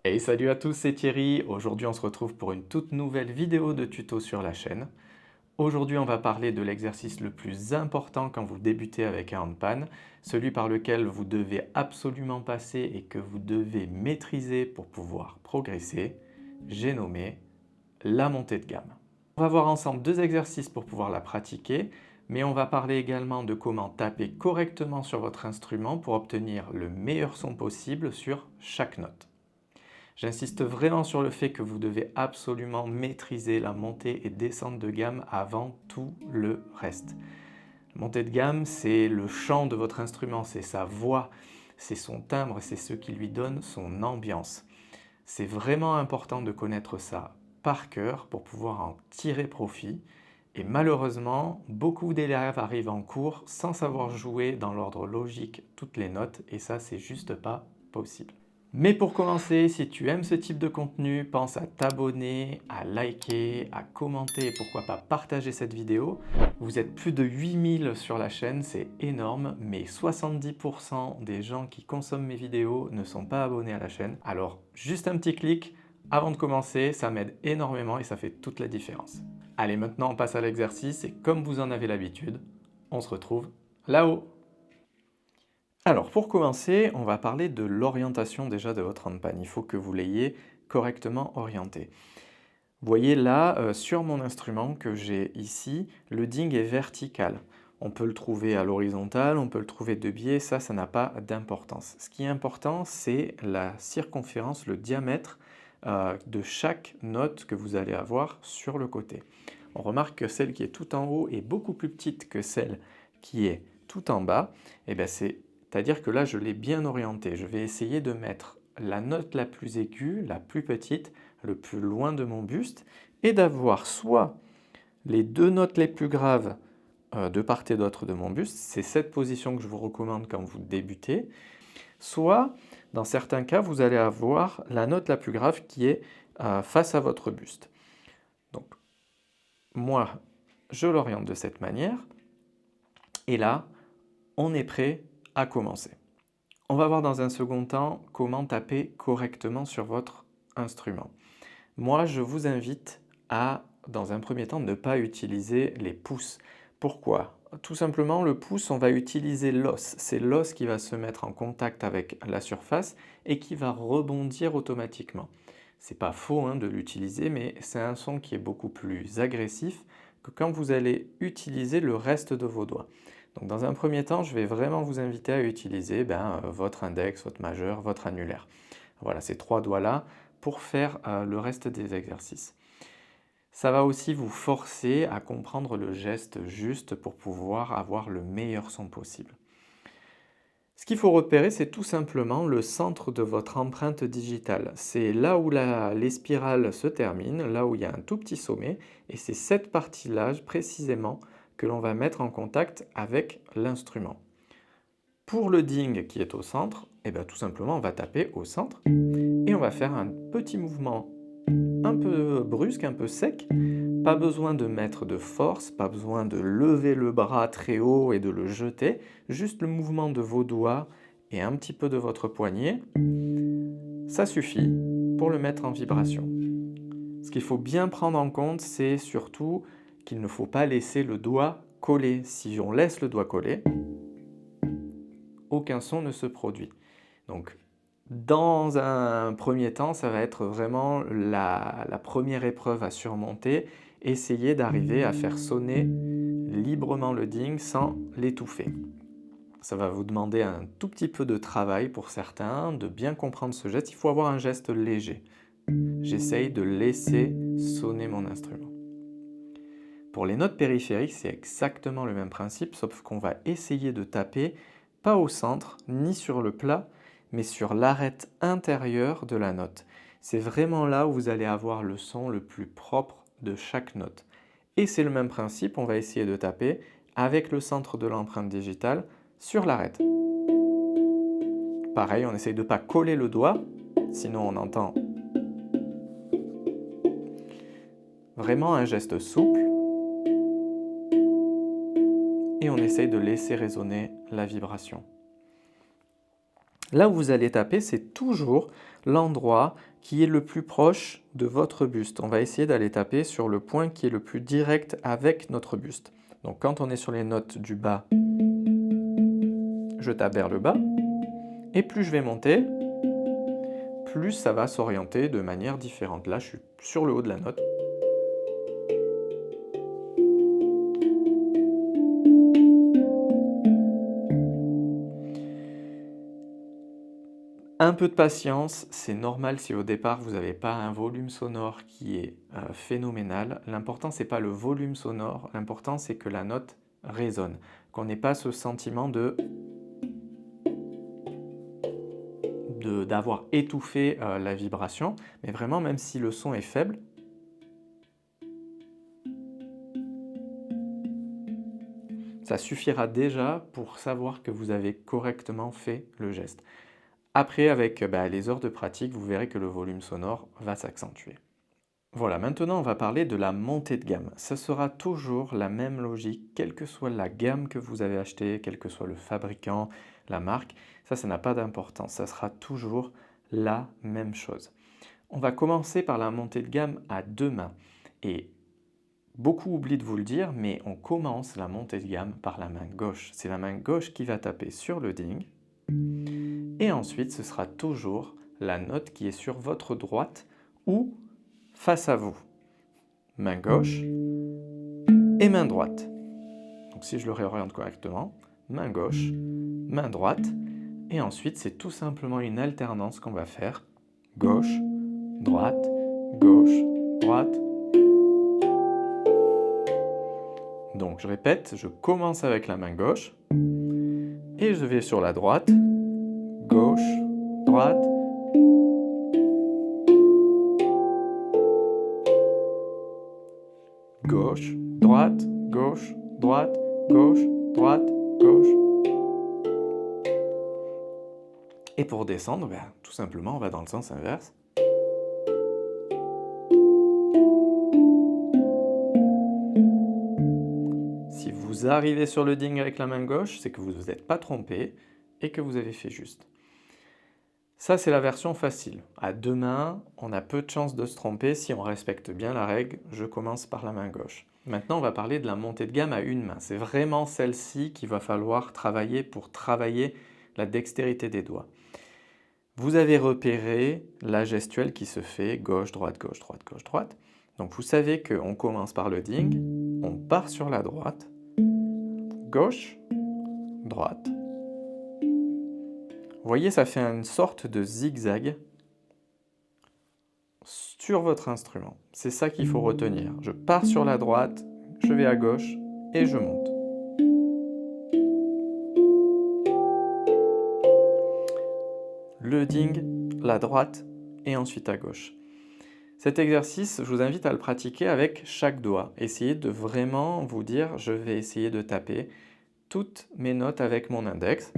Hey, salut à tous, c'est Thierry. Aujourd'hui, on se retrouve pour une toute nouvelle vidéo de tuto sur la chaîne. Aujourd'hui, on va parler de l'exercice le plus important quand vous débutez avec un handpan, celui par lequel vous devez absolument passer et que vous devez maîtriser pour pouvoir progresser. J'ai nommé la montée de gamme. On va voir ensemble deux exercices pour pouvoir la pratiquer, mais on va parler également de comment taper correctement sur votre instrument pour obtenir le meilleur son possible sur chaque note. J'insiste vraiment sur le fait que vous devez absolument maîtriser la montée et descente de gamme avant tout le reste. La montée de gamme, c'est le chant de votre instrument, c'est sa voix, c'est son timbre, c'est ce qui lui donne son ambiance. C'est vraiment important de connaître ça par cœur pour pouvoir en tirer profit. Et malheureusement, beaucoup d'élèves arrivent en cours sans savoir jouer dans l'ordre logique toutes les notes et ça, c'est juste pas possible. Mais pour commencer, si tu aimes ce type de contenu, pense à t'abonner, à liker, à commenter et pourquoi pas partager cette vidéo. Vous êtes plus de 8000 sur la chaîne, c'est énorme, mais 70% des gens qui consomment mes vidéos ne sont pas abonnés à la chaîne. Alors, juste un petit clic avant de commencer, ça m'aide énormément et ça fait toute la différence. Allez, maintenant on passe à l'exercice et comme vous en avez l'habitude, on se retrouve là-haut. Alors pour commencer, on va parler de l'orientation déjà de votre handpan. Il faut que vous l'ayez correctement orienté. Vous voyez là, sur mon instrument que j'ai ici, le ding est vertical. On peut le trouver à l'horizontale, on peut le trouver de biais, ça n'a pas d'importance. Ce qui est important, c'est la circonférence, le diamètre de chaque note que vous allez avoir sur le côté. On remarque que celle qui est tout en haut est beaucoup plus petite que celle qui est tout en bas. Et bien c'est-à-dire que là, je l'ai bien orienté. Je vais essayer de mettre la note la plus aiguë, la plus petite, le plus loin de mon buste, et d'avoir soit les deux notes les plus graves de part et d'autre de mon buste, c'est cette position que je vous recommande quand vous débutez, soit, dans certains cas, vous allez avoir la note la plus grave qui est face à votre buste. Donc, moi, je l'oriente de cette manière, et là, on est prêt à commencer. On va voir dans un second temps comment taper correctement sur votre instrument. Moi, je vous invite à, dans un premier temps, ne pas utiliser les pouces. Pourquoi? Tout simplement, le pouce, on va utiliser l'os. C'est l'os qui va se mettre en contact avec la surface et qui va rebondir automatiquement. C'est pas faux de l'utiliser, mais c'est un son qui est beaucoup plus agressif que quand vous allez utiliser le reste de vos doigts. Donc dans un premier temps, je vais vraiment vous inviter à utiliser votre index, votre majeur, votre annulaire. Voilà, ces trois doigts-là pour faire le reste des exercices. Ça va aussi vous forcer à comprendre le geste juste pour pouvoir avoir le meilleur son possible. Ce qu'il faut repérer, c'est tout simplement le centre de votre empreinte digitale. C'est là où les spirales se terminent, là où il y a un tout petit sommet, et c'est cette partie-là précisément que l'on va mettre en contact avec l'instrument. Pour le ding qui est au centre, tout simplement on va taper au centre et on va faire un petit mouvement un peu brusque, un peu sec. Pas besoin de mettre de force, pas besoin de lever le bras très haut et de le jeter. Juste le mouvement de vos doigts et un petit peu de votre poignet, ça suffit pour le mettre en vibration. Ce qu'il faut bien prendre en compte, c'est surtout qu'il ne faut pas laisser le doigt coller. Si on laisse le doigt coller, aucun son ne se produit. Donc, dans un premier temps, ça va être vraiment la première épreuve à surmonter. Essayez d'arriver à faire sonner librement le ding sans l'étouffer. Ça va vous demander un tout petit peu de travail pour certains, de bien comprendre ce geste. Il faut avoir un geste léger. J'essaye de laisser sonner mon instrument. Pour les notes périphériques, c'est exactement le même principe, sauf qu'on va essayer de taper pas au centre, ni sur le plat, mais sur l'arête intérieure de la note. C'est vraiment là où vous allez avoir le son le plus propre de chaque note. Et c'est le même principe, on va essayer de taper avec le centre de l'empreinte digitale sur l'arête. Pareil, on essaye de ne pas coller le doigt, sinon on entend vraiment un geste souple. Et on essaye de laisser résonner la vibration. Là où vous allez taper, c'est toujours l'endroit qui est le plus proche de votre buste. On va essayer d'aller taper sur le point qui est le plus direct avec notre buste. Donc quand on est sur les notes du bas, je tape vers le bas, et plus je vais monter, plus ça va s'orienter de manière différente. Là, je suis sur le haut de la note. Un peu de patience, c'est normal si au départ vous n'avez pas un volume sonore qui est phénoménal. L'important c'est pas le volume sonore, l'important c'est que la note résonne, qu'on n'ait pas ce sentiment d'avoir étouffé la vibration, mais vraiment même si le son est faible, ça suffira déjà pour savoir que vous avez correctement fait le geste. Après, avec les heures de pratique, vous verrez que le volume sonore va s'accentuer. Voilà, maintenant on va parler de la montée de gamme. Ce sera toujours la même logique, quelle que soit la gamme que vous avez achetée, quel que soit le fabricant, la marque, ça n'a pas d'importance, ça sera toujours la même chose. On va commencer par la montée de gamme à deux mains. Et beaucoup oublient de vous le dire, mais on commence la montée de gamme par la main gauche. C'est la main gauche qui va taper sur le ding. Et ensuite, ce sera toujours la note qui est sur votre droite ou face à vous. Main gauche et main droite. Donc si je le réoriente correctement, main gauche, main droite. Et ensuite, c'est tout simplement une alternance qu'on va faire. Gauche, droite, gauche, droite. Donc je répète, je commence avec la main gauche et je vais sur la droite. Gauche, droite. Gauche, droite, gauche, droite, gauche, droite, gauche. Et pour descendre, tout simplement, on va dans le sens inverse. Si vous arrivez sur le ding avec la main gauche, c'est que vous ne vous êtes pas trompé et que vous avez fait juste. Ça, c'est la version facile. À deux mains, on a peu de chances de se tromper si on respecte bien la règle. Je commence par la main gauche. Maintenant, on va parler de la montée de gamme à une main. C'est vraiment celle-ci qu'il va falloir travailler pour travailler la dextérité des doigts. Vous avez repéré la gestuelle qui se fait gauche, droite, gauche, droite, gauche, droite. Donc vous savez qu'on commence par le ding, on part sur la droite, gauche, droite. Vous voyez, ça fait une sorte de zigzag sur votre instrument. C'est ça qu'il faut retenir. Je pars sur la droite, je vais à gauche et je monte. Le ding, la droite et ensuite à gauche. Cet exercice, je vous invite à le pratiquer avec chaque doigt. Essayez de vraiment vous dire, je vais essayer de taper toutes mes notes avec mon index.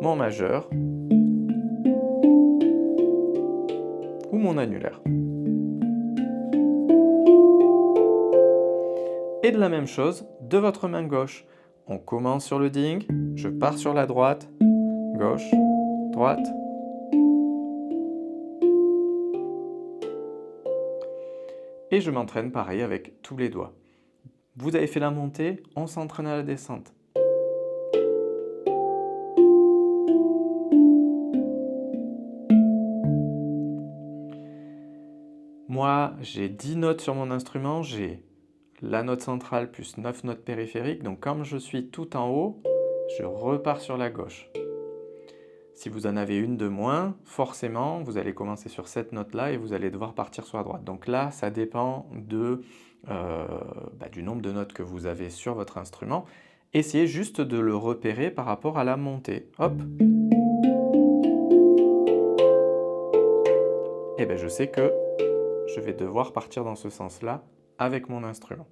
Mon majeur ou mon annulaire. Et de la même chose de votre main gauche. On commence sur le ding, je pars sur la droite, gauche, droite. Et je m'entraîne pareil avec tous les doigts. Vous avez fait la montée, on s'entraîne à la descente. Moi, j'ai 10 notes sur mon instrument, j'ai la note centrale plus 9 notes périphériques. Donc comme je suis tout en haut, je repars sur la gauche. Si vous en avez une de moins, forcément, vous allez commencer sur cette note-là et vous allez devoir partir sur la droite. Donc là, ça dépend du nombre de notes que vous avez sur votre instrument. Essayez juste de le repérer par rapport à la montée. Hop! Et bien, je sais que je vais devoir partir dans ce sens-là avec mon instrument.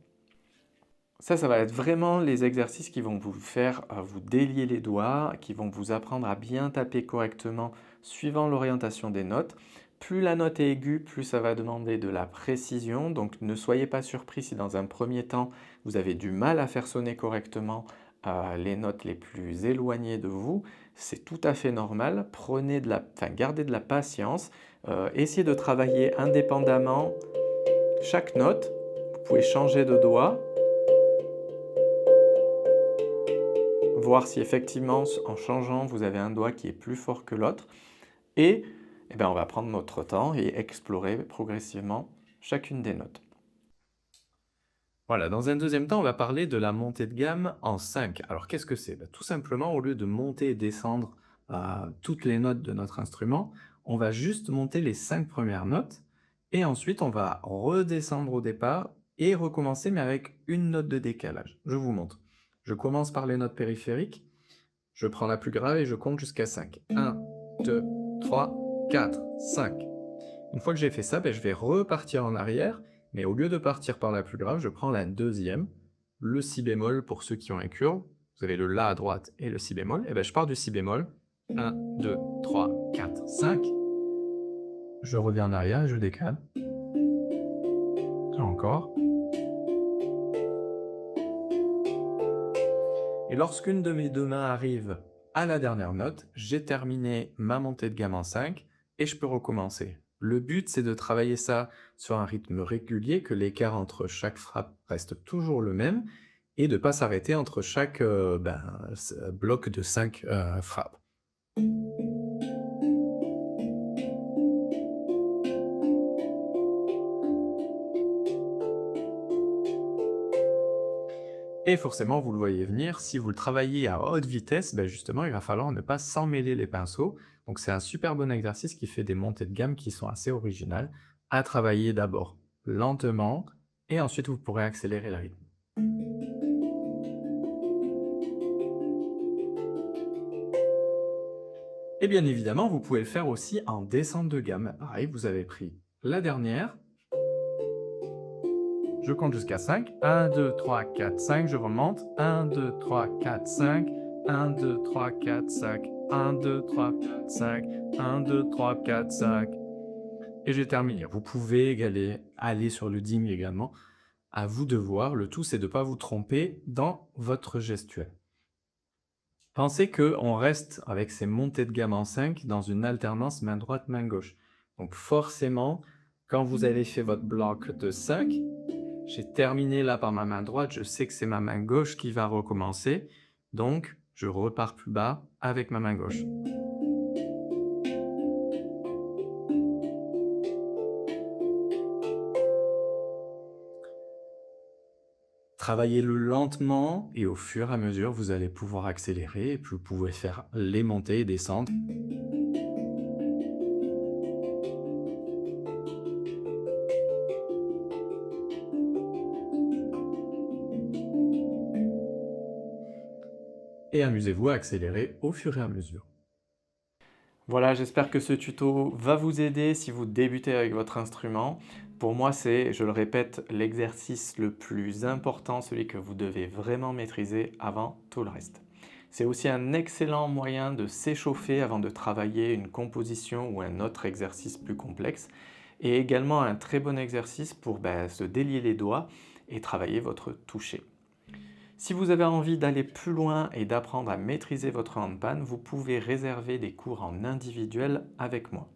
Ça va être vraiment les exercices qui vont vous faire vous délier les doigts, qui vont vous apprendre à bien taper correctement suivant l'orientation des notes. Plus la note est aiguë, plus ça va demander de la précision. Donc ne soyez pas surpris si dans un premier temps, vous avez du mal à faire sonner correctement les notes les plus éloignées de vous, c'est tout à fait normal. Gardez de la patience, essayez de travailler indépendamment chaque note. Vous pouvez changer de doigt, voir si effectivement en changeant vous avez un doigt qui est plus fort que l'autre et on va prendre notre temps et explorer progressivement chacune des notes. Voilà, dans un deuxième temps, on va parler de la montée de gamme en 5. Alors qu'est-ce que c'est? Tout simplement, au lieu de monter et descendre toutes les notes de notre instrument, on va juste monter les 5 premières notes et ensuite on va redescendre au départ et recommencer mais avec une note de décalage. Je vous montre. Je commence par les notes périphériques, je prends la plus grave et je compte jusqu'à 5. 1, 2, 3, 4, 5. Une fois que j'ai fait ça, je vais repartir en arrière, mais au lieu de partir par la plus grave, je prends la deuxième, le si bémol pour ceux qui ont un curve. Vous avez le la à droite et le si bémol. Et je pars du si bémol. 1, 2, 3, 4, 5. Je reviens en arrière et je décale. Encore. Et lorsqu'une de mes deux mains arrive à la dernière note, j'ai terminé ma montée de gamme en 5 et je peux recommencer. Le but, c'est de travailler ça sur un rythme régulier, que l'écart entre chaque frappe reste toujours le même et de ne pas s'arrêter entre chaque bloc de 5 frappes. Et forcément, vous le voyez venir, si vous le travaillez à haute vitesse, justement, il va falloir ne pas s'emmêler les pinceaux. Donc c'est un super bon exercice qui fait des montées de gamme qui sont assez originales, à travailler d'abord lentement, et ensuite vous pourrez accélérer le rythme. Et bien évidemment, vous pouvez le faire aussi en descente de gamme. Pareil, vous avez pris la dernière, je compte jusqu'à 5, 1, 2, 3, 4, 5, je remonte, 1, 2, 3, 4, 5, 1, 2, 3, 4, 5, 1, 2, 3, 4, 5, 1, 2, 3, 4, 5, et j'ai terminé. Vous pouvez aller sur le digne également, à vous de voir, le tout c'est de ne pas vous tromper dans votre gestuelle. Pensez qu'on reste avec ces montées de gamme en 5 dans une alternance main droite, main gauche. Donc forcément, quand vous avez fait votre bloc de 5, j'ai terminé là par ma main droite, je sais que c'est ma main gauche qui va recommencer, donc je repars plus bas avec ma main gauche. Travaillez-le lentement et au fur et à mesure, vous allez pouvoir accélérer et puis vous pouvez faire les montées et descendre. Et amusez-vous à accélérer au fur et à mesure. Voilà, j'espère que ce tuto va vous aider si vous débutez avec votre instrument. Pour moi, c'est, je le répète, l'exercice le plus important, celui que vous devez vraiment maîtriser avant tout le reste. C'est aussi un excellent moyen de s'échauffer avant de travailler une composition ou un autre exercice plus complexe, et également un très bon exercice pour se délier les doigts et travailler votre toucher. Si vous avez envie d'aller plus loin et d'apprendre à maîtriser votre handpan, vous pouvez réserver des cours en individuel avec moi.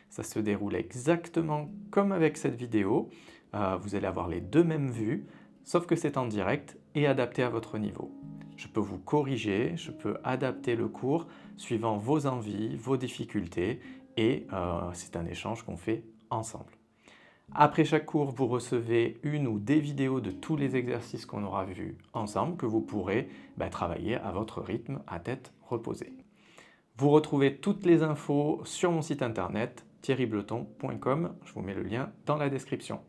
Ça se déroule exactement comme avec cette vidéo. Vous allez avoir les deux mêmes vues, sauf que c'est en direct et adapté à votre niveau. Je peux vous corriger, je peux adapter le cours suivant vos envies, vos difficultés, et c'est un échange qu'on fait ensemble. Après chaque cours, vous recevez une ou des vidéos de tous les exercices qu'on aura vus ensemble, que vous pourrez travailler à votre rythme, à tête reposée. Vous retrouvez toutes les infos sur mon site internet thierrybleton.com, je vous mets le lien dans la description.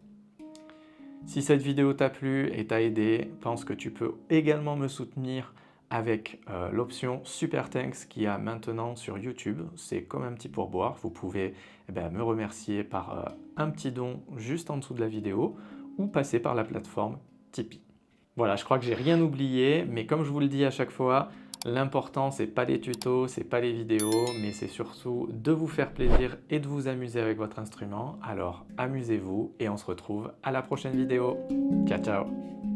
Si cette vidéo t'a plu et t'a aidé, pense que tu peux également me soutenir avec l'option Super Thanks qu'il y a maintenant sur YouTube. C'est comme un petit pourboire. Vous pouvez me remercier par un petit don juste en dessous de la vidéo ou passer par la plateforme Tipeee. Voilà, je crois que j'ai rien oublié, mais comme je vous le dis à chaque fois, l'important c'est pas les tutos, c'est pas les vidéos, mais c'est surtout de vous faire plaisir et de vous amuser avec votre instrument. Alors amusez-vous et on se retrouve à la prochaine vidéo. Ciao ciao!